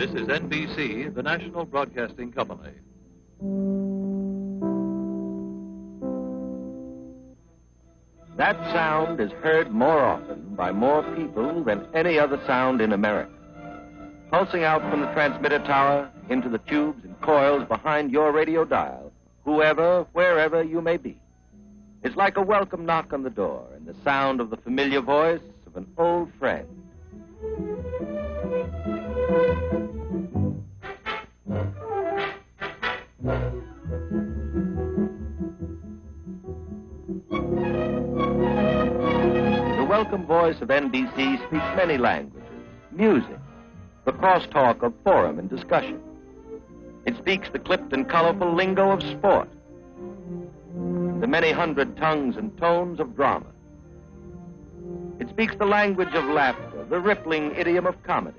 This is NBC, the national broadcasting company. That sound is heard more often by more people than any other sound in America. Pulsing out from the transmitter tower into the tubes and coils behind your radio dial, whoever, wherever you may be. It's like a welcome knock on the door and the sound of the familiar voice of an old friend. The welcome voice of NBC speaks many languages, music, the crosstalk of forum and discussion. It speaks the clipped and colorful lingo of sport, the many hundred tongues and tones of drama. It speaks the language of laughter, the rippling idiom of comedy.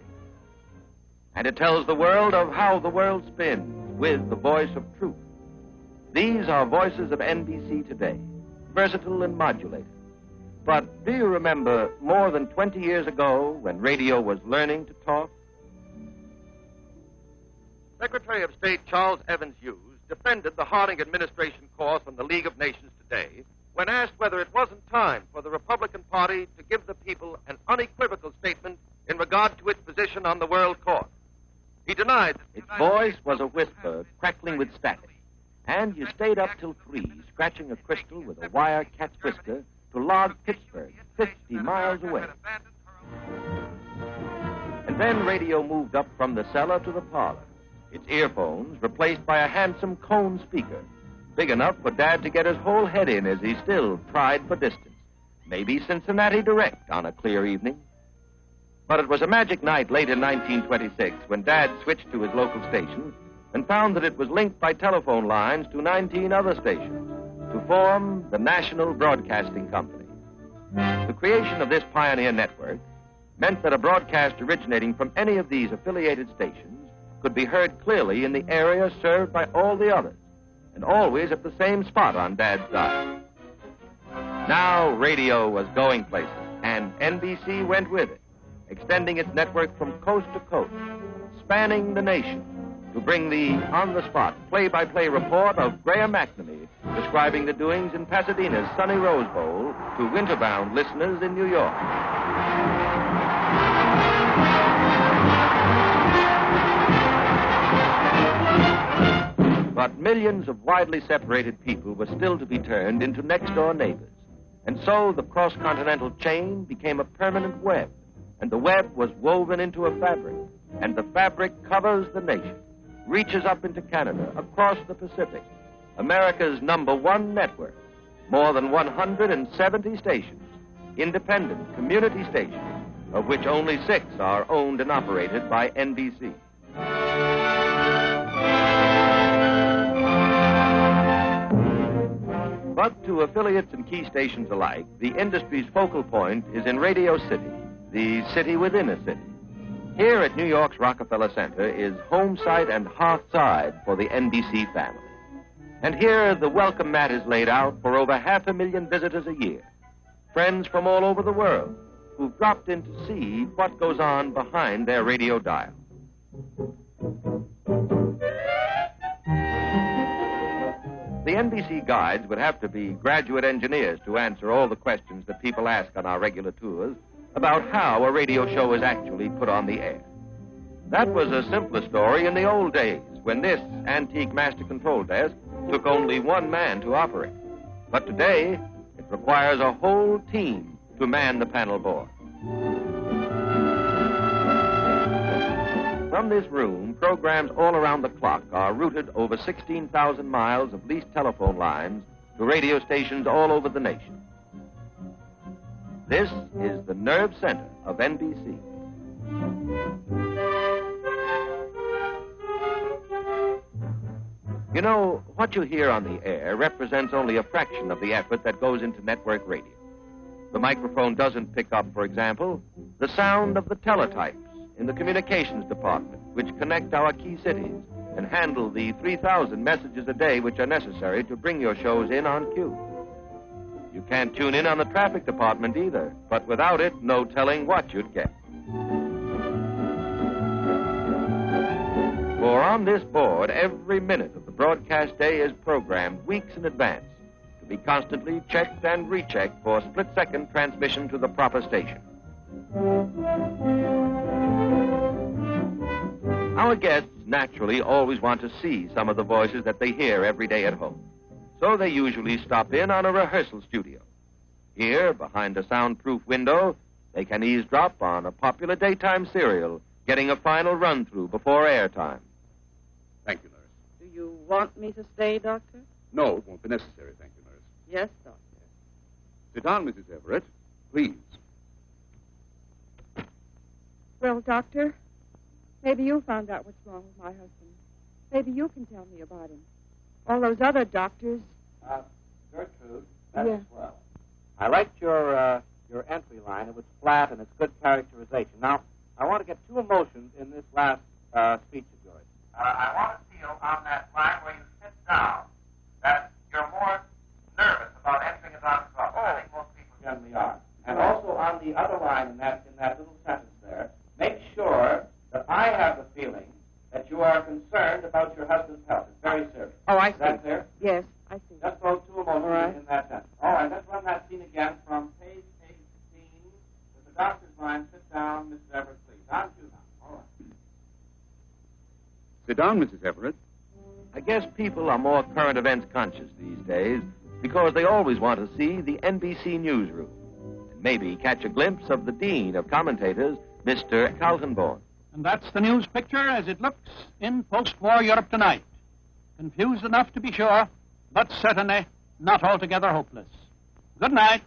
And it tells the world of how the world spins with the voice of truth. These are voices of NBC today, versatile and modulated. But do you remember more than 20 years ago when radio was learning to talk? Secretary of State Charles Evans Hughes defended the Harding administration course on the League of Nations today when asked whether it wasn't time for the Republican Party to give the people an unequivocal statement in regard to its position on the world court. He denied that its voice was a whisper crackling with static, and you stayed up till 3 scratching a crystal with a wire cat's whisker to log Pittsburgh 50 miles away. And then radio moved up from the cellar to the parlor, its earphones replaced by a handsome cone speaker, big enough for Dad to get his whole head in as he still tried for distance. Maybe Cincinnati direct on a clear evening. But it was a magic night late in 1926 when Dad switched to his local station and found that it was linked by telephone lines to 19 other stations to form the National Broadcasting Company. The creation of this pioneer network meant that a broadcast originating from any of these affiliated stations could be heard clearly in the area served by all the others, and always at the same spot on Dad's dial. Now radio was going places, and NBC went with it, extending its network from coast to coast, spanning the nation, to bring the on-the-spot, play-by-play report of Graham McNamee describing the doings in Pasadena's sunny Rose Bowl to winter-bound listeners in New York. But millions of widely separated people were still to be turned into next-door neighbors. And so the cross-continental chain became a permanent web, and the web was woven into a fabric, and the fabric covers the nation, reaches up into Canada, across the Pacific, America's #1 network, more than 170 stations, independent community stations, of which only 6 are owned and operated by NBC. But to affiliates and key stations alike, the industry's focal point is in Radio City, the city within a city. Here at New York's Rockefeller Center is home site and hearth side for the NBC family. And here the welcome mat is laid out for over 500,000 visitors a year, friends from all over the world who've dropped in to see what goes on behind their radio dial. The NBC guides would have to be graduate engineers to answer all the questions that people ask on our regular tours about how a radio show is actually put on the air. That was a simpler story in the old days when this antique master control desk took only one man to operate. But today, it requires a whole team to man the panel board. From this room, programs all around the clock are routed over 16,000 miles of leased telephone lines to radio stations all over the nation. This is the nerve center of NBC. You know, what you hear on the air represents only a fraction of the effort that goes into network radio. The microphone doesn't pick up, for example, the sound of the teletypes in the communications department, which connect our key cities and handle the 3,000 messages a day which are necessary to bring your shows in on cue. You can't tune in on the traffic department either, but without it, no telling what you'd get. On this board, every minute of the broadcast day is programmed weeks in advance to be constantly checked and rechecked for split-second transmission to the proper station. Our guests naturally always want to see some of the voices that they hear every day at home. So they usually stop in on a rehearsal studio. Here, behind a soundproof window, they can eavesdrop on a popular daytime serial, getting a final run-through before airtime. Thank you, nurse. Do you want me to stay, Doctor? No, it won't be necessary, thank you, nurse. Yes, Doctor. Sit down, Mrs. Everett, please. Well, Doctor, maybe you found out what's wrong with my husband. Maybe you can tell me about him. All those other doctors. Gertrude, that's Yeah. swell. I liked your entry line. It was flat and it's good characterization. Now, I want to get two emotions in this last speech of yours. I want to feel on that line where you sit down that you're more nervous about entering a doctor's office. I think most people generally are. And also on the other line in that little sentence there, make sure that I have the feeling that you are concerned about your husband's health. It's very serious. Oh, I see. Is that clear? Yes, I see. Just those two emotions All right. in that sentence. All right, let's run that scene again from page 18 with the doctor's line. Sit down, Mrs. Everett, please. On to now. All right. Sit down, Mrs. Everett. I guess people are more current events conscious these days because they always want to see the NBC newsroom and maybe catch a glimpse of the dean of commentators, Mr. Kaltenborn. And that's the news picture as it looks in post-war Europe tonight. Confused enough to be sure, but certainly not altogether hopeless. Good night.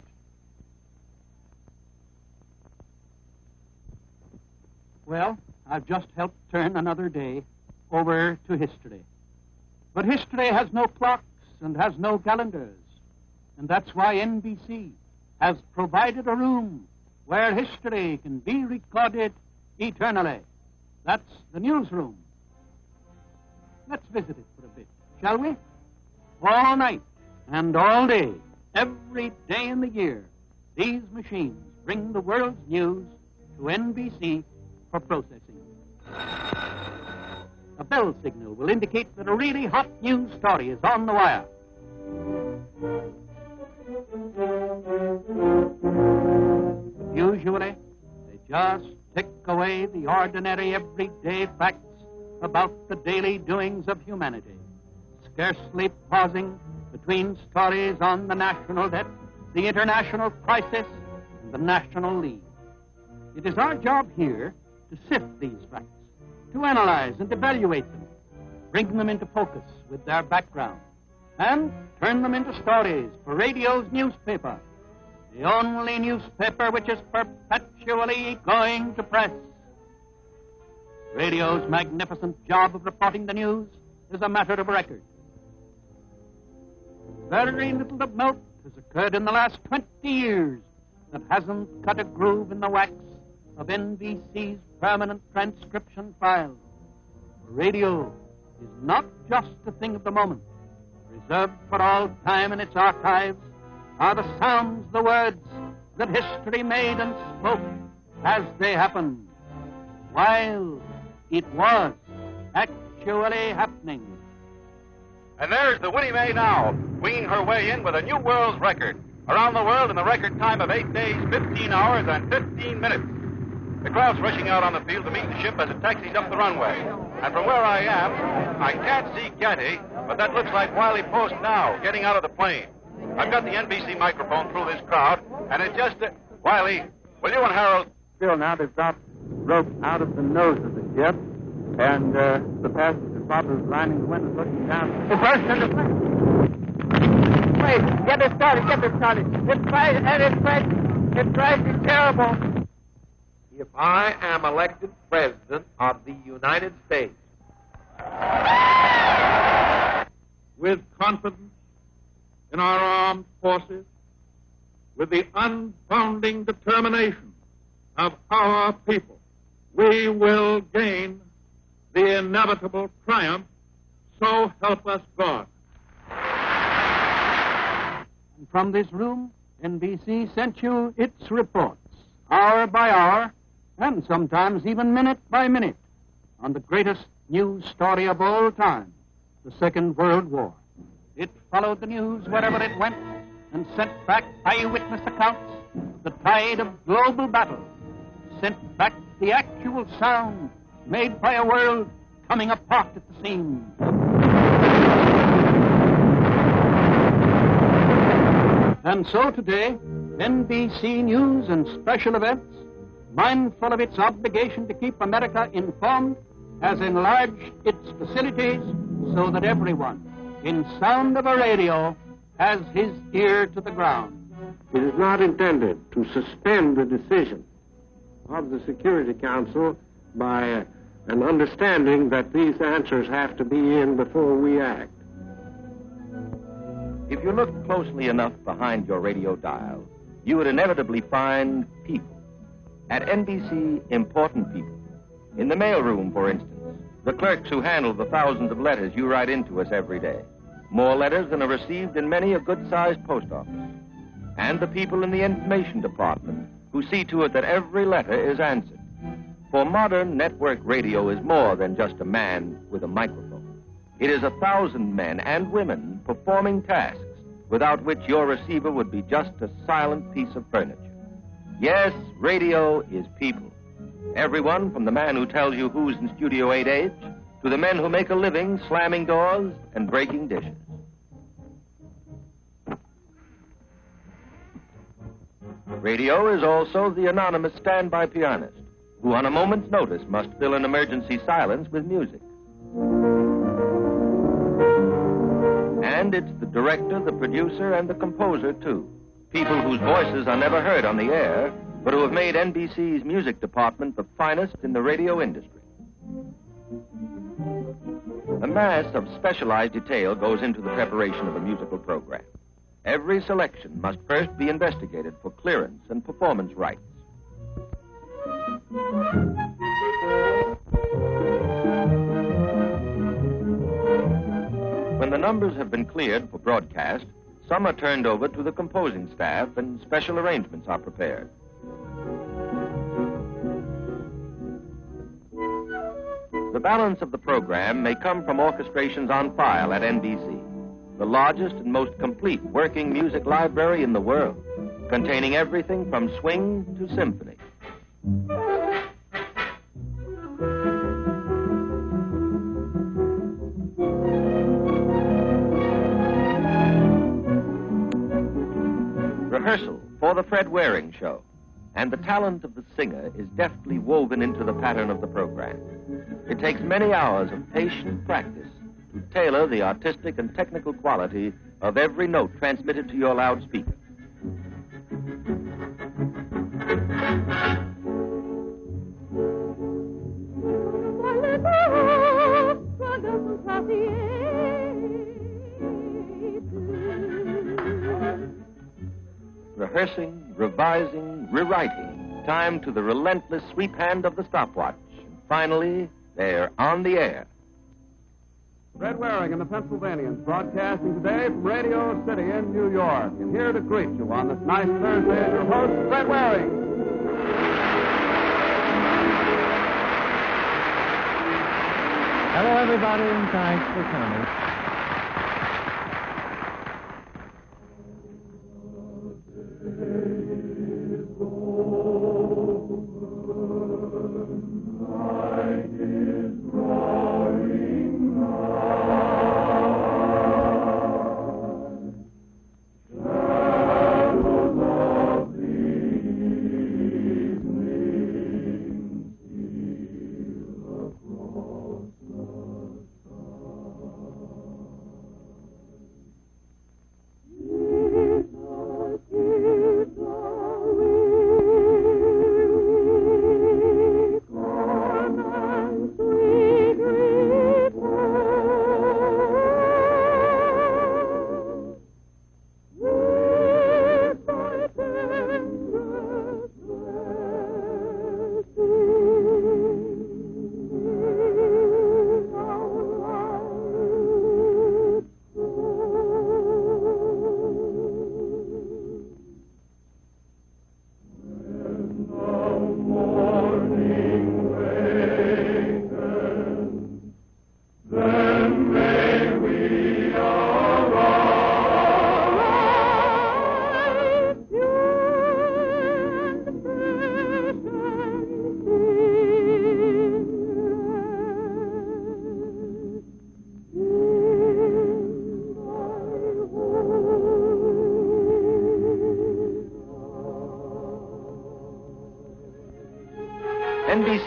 Well, I've just helped turn another day over to history. But history has no clocks and has no calendars. And that's why NBC has provided a room where history can be recorded eternally. That's the newsroom. Let's visit it for a bit, shall we? All night and all day, every day in the year, these machines bring the world's news to NBC for processing. A bell signal will indicate that a really hot news story is on the wire. Usually, they just tick away the ordinary, everyday facts about the daily doings of humanity, scarcely pausing between stories on the national debt, the international crisis, and the national lead. It is our job here to sift these facts, to analyze and evaluate them, bring them into focus with their background, and turn them into stories for radio's newspaper, the only newspaper which is perpetually going to press. Radio's magnificent job of reporting the news is a matter of record. Very little of note has occurred in the last 20 years that hasn't cut a groove in the wax of NBC's permanent transcription file. Radio is not just a thing of the moment. Reserved for all time in its archives are the sounds, the words that history made and spoke as they happened, while it was actually happening. And there's the Winnie Mae now, winging her way in with a new world's record. Around the world in the record time of 8 days, 15 hours, and 15 minutes. The crowd's rushing out on the field to meet the ship as it taxis up the runway. And from where I am, I can't see Getty, but that looks like Wiley Post now, getting out of the plane. I've got the NBC microphone through this crowd, and it just... Wiley, will you and Harold... Still now they've got rope out of the nose of the ship, and the passenger bobbers lining the windows looking down. The burst into Wait, get it started. It's right, and it's crashing terrible. If I am elected president of the United States, With confidence in our armed forces, with the unbounding determination of our people, we will gain the inevitable triumph, so help us God. And from this room, NBC sent you its reports, hour by hour, and sometimes even minute by minute, on the greatest news story of all time, the Second World War. It followed the news wherever it went and sent back eyewitness accounts of the tide of global battle, sent back the actual sound made by a world coming apart at the seams. And so today, NBC News and Special Events, mindful of its obligation to keep America informed, has enlarged its facilities so that everyone in sound of a radio has his ear to the ground. It is not intended to suspend the decision of the Security Council by an understanding that these answers have to be in before we act. If you look closely enough behind your radio dial, you would inevitably find people. At NBC, important people. In the mailroom, for instance, the clerks who handle the thousands of letters you write into us every day. More letters than are received in many a good-sized post office. And the people in the information department who see to it that every letter is answered. For modern network radio is more than just a man with a microphone. It is 1,000 men and women performing tasks without which your receiver would be just a silent piece of furniture. Yes, radio is people. Everyone from the man who tells you who's in Studio 8H to the men who make a living slamming doors and breaking dishes. Radio is also the anonymous standby pianist who on a moment's notice must fill an emergency silence with music. And it's the director, the producer, and the composer, too. People whose voices are never heard on the air, but who have made NBC's music department the finest in the radio industry. A mass of specialized detail goes into the preparation of a musical program. Every selection must first be investigated for clearance and performance rights. When the numbers have been cleared for broadcast, some are turned over to the composing staff and special arrangements are prepared. The balance of the program may come from orchestrations on file at NBC, the largest and most complete working music library in the world, containing everything from swing to symphony. Rehearsal for the Fred Waring show, and the talent of the singer is deftly woven into the pattern of the program. It takes many hours of patient practice to tailor the artistic and technical quality of every note transmitted to your loudspeaker. Rehearsing, revising, rewriting, time to the relentless sweep hand of the stopwatch. And finally, they're on the air. Fred Waring and the Pennsylvanians broadcasting today from Radio City in New York. And here to greet you on this nice Thursday is your host, Fred Waring. Hello, everybody, and thanks for coming.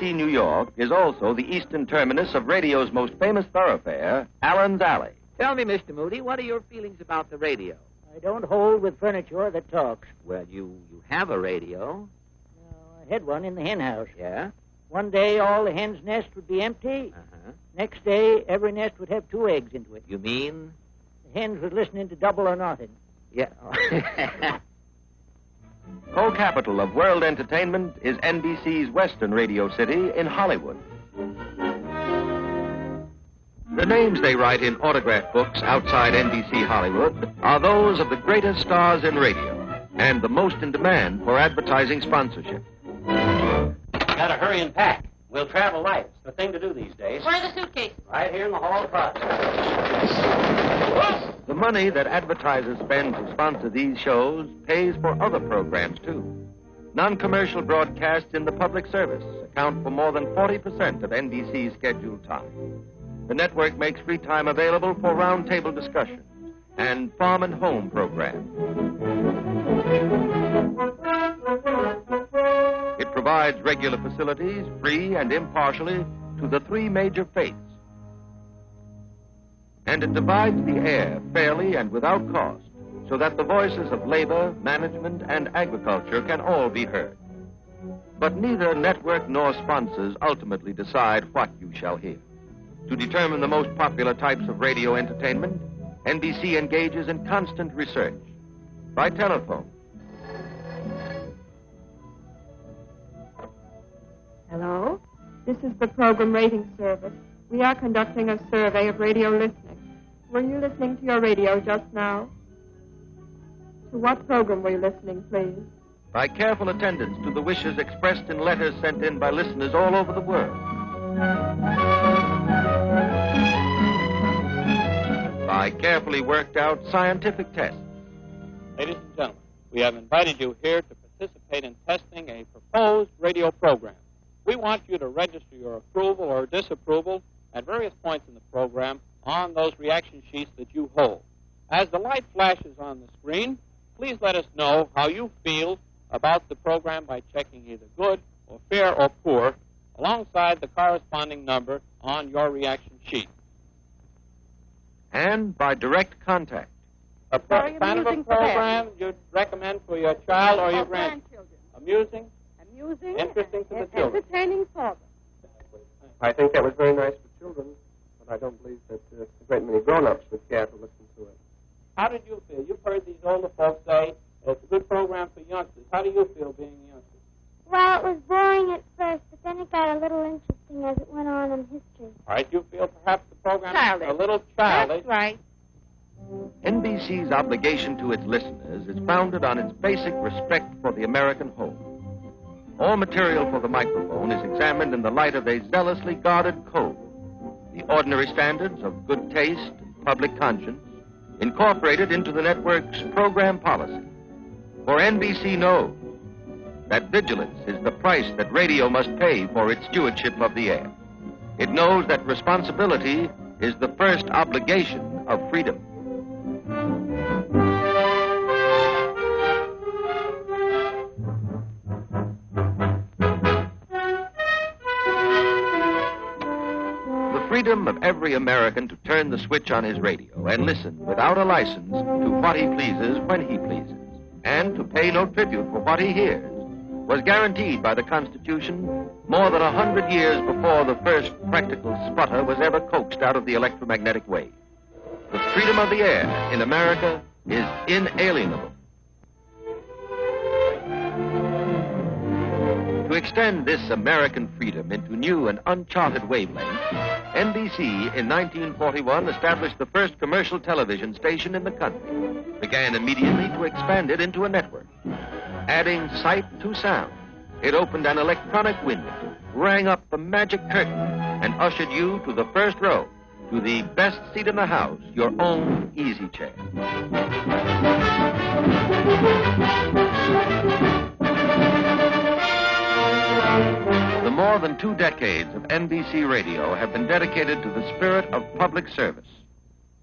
NBC New York is also the eastern terminus of radio's most famous thoroughfare, Allen's Alley. Tell me, Mr. Moody, what are your feelings about the radio? I don't hold with furniture that talks. Well, you have a radio. No, I had one in the hen house. Yeah? One day, all the hen's nest would be empty. Uh-huh. Next day, every nest would have 2 eggs into it. You mean? The hens was listening to Double or Nothing. Yeah. Co-capital of world entertainment is NBC's Western Radio City in Hollywood. The names they write in autograph books outside NBC Hollywood are those of the greatest stars in radio and the most in demand for advertising sponsorship. Gotta hurry and pack. We'll travel light. It's the thing to do these days. Where are the suitcases? Right here in the hall across. The money that advertisers spend to sponsor these shows pays for other programs, too. Non-commercial broadcasts in the public service account for more than 40% of NBC's scheduled time. The network makes free time available for roundtable discussions and farm and home programs. It provides regular facilities, free and impartially, to the 3 major faiths. And it divides the air fairly and without cost, so that the voices of labor, management, and agriculture can all be heard. But neither network nor sponsors ultimately decide what you shall hear. To determine the most popular types of radio entertainment, NBC engages in constant research. By telephone. Hello? This is the program rating service. We are conducting a survey of radio listening. Were you listening to your radio just now? To what program were you listening, please? By careful attendance to the wishes expressed in letters sent in by listeners all over the world. By carefully worked out scientific tests. Ladies and gentlemen, we have invited you here to participate in testing a proposed radio program. We want you to register your approval or disapproval at various points in the program on those reaction sheets that you hold. As the light flashes on the screen, please let us know how you feel about the program by checking either good or fair or poor alongside the corresponding number on your reaction sheet. And by direct contact. A kind of a program you'd recommend for your child or your grandchildren. Amusing? Amusing. Interesting to the children. Entertaining for them. I think that was very nice for children, but I don't believe that a great many grown-ups would care to listen to it. How did you feel? You've heard these older folks say it's a good program for youngsters. How do you feel being a youngster? Well, it was boring at first, but then it got a little interesting as it went on in history. All right, you feel perhaps the program Childish. is a little childish. That's right. NBC's obligation to its listeners is founded on its basic respect for the American home. All material for the microphone is examined in the light of a zealously guarded code. The ordinary standards of good taste and public conscience incorporated into the network's program policy. For NBC knows that vigilance is the price that radio must pay for its stewardship of the air. It knows that responsibility is the first obligation of freedom. The freedom of every American to turn the switch on his radio and listen without a license to what he pleases when he pleases, and to pay no tribute for what he hears, was guaranteed by the Constitution more than 100 years before the first practical sputter was ever coaxed out of the electromagnetic wave. The freedom of the air in America is inalienable. To extend this American freedom into new and uncharted wavelengths, NBC in 1941 established the first commercial television station in the country, began immediately to expand it into a network. Adding sight to sound, it opened an electronic window, rang up the magic curtain, and ushered you to the first row, to the best seat in the house, your own easy chair. The more than 2 decades of NBC radio have been dedicated to the spirit of public service.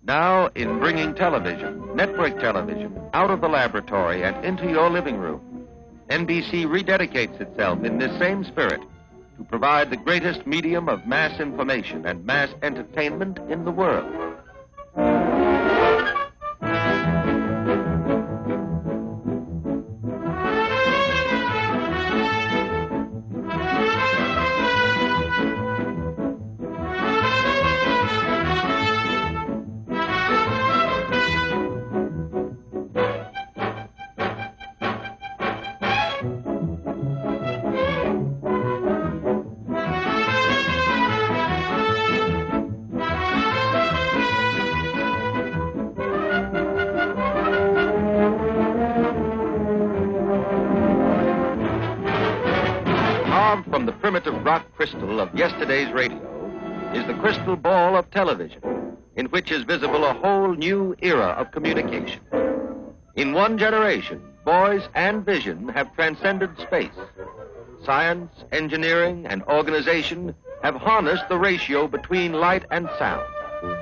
Now, in bringing television, network television, out of the laboratory and into your living room, NBC rededicates itself in this same spirit to provide the greatest medium of mass information and mass entertainment in the world. From the primitive rock crystal of yesterday's radio is the crystal ball of television, in which is visible a whole new era of communication. In one generation, voice and vision have transcended space. Science, engineering, and organization have harnessed the ratio between light and sound,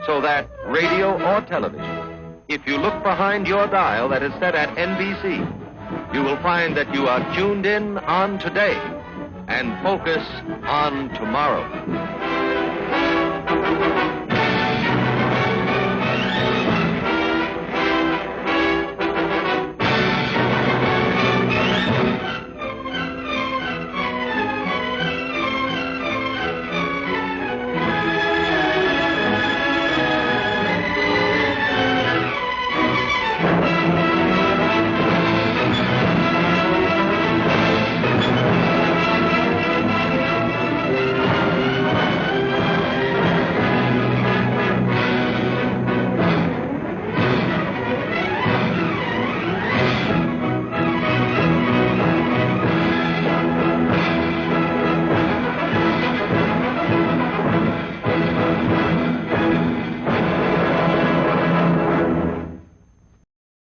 so that radio or television, if you look behind your dial that is set at NBC, you will find that you are tuned in on today and focus on tomorrow.